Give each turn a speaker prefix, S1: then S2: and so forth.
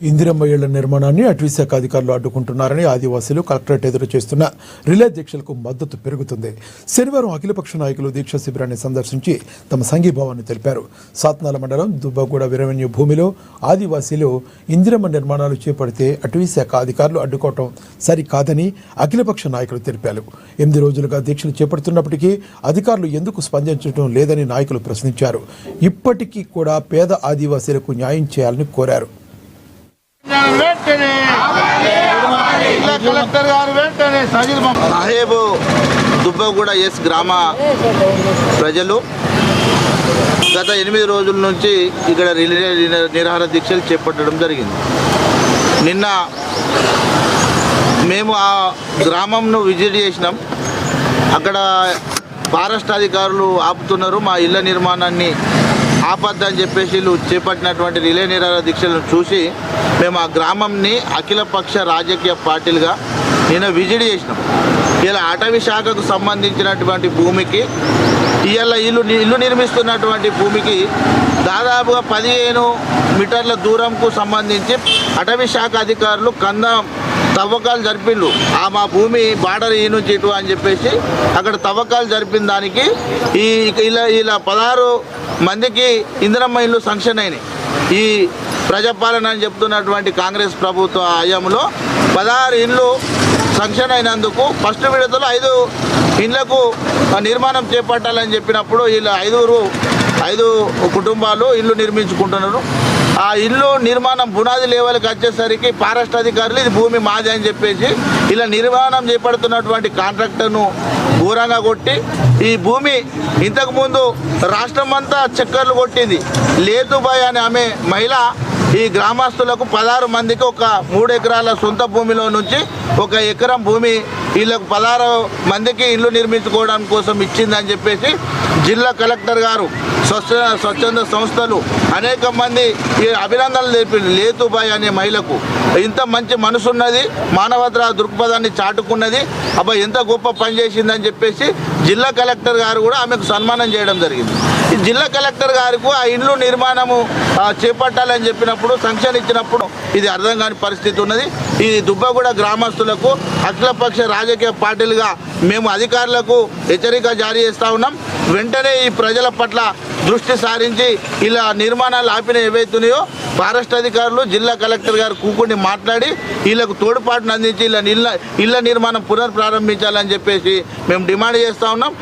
S1: ఇందిరమ్మ ఇళ్ల నిర్మాణాన్ని అటవీశాఖ అధికారులు అడ్డుకుంటున్నారని ఆదివాసీలు కలెక్టరేట్ ఎదురు చేస్తున్న రిలే దీక్షలకు మద్దతు పెరుగుతుంది. శనివారం అఖిలపక్ష నాయకులు దీక్షా శిబిరాన్ని సందర్శించి తమ సంఘీభావాన్ని తెలిపారు. సాత్నాల మండలం దుబ్బగూడ రెవెన్యూ భూమిలో ఆదివాసీలు ఇందిరమ్మ నిర్మాణాలు చేపడితే అటవీశాఖ అధికారులు అడ్డుకోవటం సరికాదని అఖిలపక్ష నాయకులు తెలిపారు. 8 రోజులుగా దీక్షలు చేపడుతున్నప్పటికీ అధికారులు ఎందుకు స్పందించడం లేదని నాయకులు ప్రశ్నించారు. ఇప్పటికీ కూడా పేద ఆదివాసీలకు న్యాయం చేయాలని కోరారు.
S2: సాహేబు దుబ్బగూడ ఎస్ గ్రామ ప్రజలు గత 8 రోజుల నుంచి ఇక్కడ నిరాహార దీక్షలు చేపట్టడం జరిగింది. నిన్న మేము ఆ గ్రామంను విజిట్ చేసినాం. అక్కడ ఫారెస్ట్ అధికారులు ఆపుతున్నారు, మా ఇళ్ల నిర్మాణాన్ని ఆపద్దని చెప్పేసి వీళ్ళు చేపట్టినటువంటి రిలే నిరాహార దీక్షలను చూసి మేము ఆ గ్రామంని అఖిలపక్ష రాజకీయ పార్టీలుగా నిన్న విజిట్ చేసినాం. ఇలా అటవీ శాఖకు సంబంధించినటువంటి భూమికి ఇవాళ ఇల్లు నిర్మిస్తున్నటువంటి భూమికి దాదాపుగా 15 మీటర్ల దూరంకు సంబంధించి అటవీ శాఖ అధికారులు తవ్వకాలు జరిపిండ్రు. మా భూమి బార్డర్ ఈ నుంచి ఇటు అని చెప్పేసి అక్కడ తవ్వకాలు జరిపిన దానికి ఇలా 16 మందికి ఇందిరమ్మ ఇల్లు శాంక్షన్ అయినాయి. ఈ ప్రజాపాలన అని చెప్తున్నటువంటి కాంగ్రెస్ ప్రభుత్వ హయాంలో 16 ఇళ్ళు శాంక్షన్ అయినందుకు ఫస్ట్ విడతలో 5 ఇళ్లకు నిర్మాణం చేపట్టాలని చెప్పినప్పుడు వీళ్ళు 5 కుటుంబాలు ఇల్లు నిర్మించుకుంటున్నారు. ఆ ఇల్లు నిర్మాణం బునాది లెవెల్కి వచ్చేసరికి ఫారెస్ట్ అధికారులు ఇది భూమి మాది అని చెప్పేసి ఇలా నిర్మాణం చేపడుతున్నటువంటి కాంట్రాక్టర్ను ఘోరంగా కొట్టి ఈ భూమి ఇంతకుముందు రాష్ట్రం అంతా చక్కర్లు కొట్టింది. లేతుబాయ్ అనే ఆమె మహిళ ఈ గ్రామస్తులకు 16 మందికి ఒక 3 ఎకరాల సొంత భూమిలో నుంచి 1 ఎకరం భూమి వీళ్ళకు 16 మందికి ఇల్లు నిర్మించుకోవడం కోసం ఇచ్చిందని చెప్పేసి జిల్లా కలెక్టర్ గారు, స్వచ్ఛంద సంస్థలు అనేక మంది అభినందనలు తెలిపింది. లేతుబాయ్ అనే మహిళకు ఇంత మంచి మనసు ఉన్నది, మానవతా దృక్పథాన్ని చాటుకున్నది, ఎంత గొప్ప పని చేసిందని చెప్పేసి జిల్లా కలెక్టర్ గారు కూడా ఆమెకు సన్మానం చేయడం జరిగింది. ఈ జిల్లా కలెక్టర్ గారికి ఆ ఇల్లు నిర్మాణము చేపట్టాలని చెప్పినప్పుడు శాంక్షన్ ఇచ్చినప్పుడు ఇది అర్థం కాని పరిస్థితి ఉన్నది. ఈ దుబ్బగూడ గ్రామస్తులకు అఖిలపక్ష రాజకీయ పార్టీలుగా మేము అధికారులకు హెచ్చరిక జారీ చేస్తూ ఉన్నాం. వెంటనే ఈ ప్రజల పట్ల దృష్టి సారించి ఇలా నిర్మాణాలు ఆపిన ఏవైతున్నాయో ఫారెస్ట్ అధికారులు జిల్లా కలెక్టర్ గారు కూకుని మాట్లాడి వీళ్ళకు తోడ్పాటును అందించి ఇళ్ళ నిర్మాణం పునఃప్రారంభించాలని చెప్పేసి మేము డిమాండ్ చేస్తూ ఉన్నాం.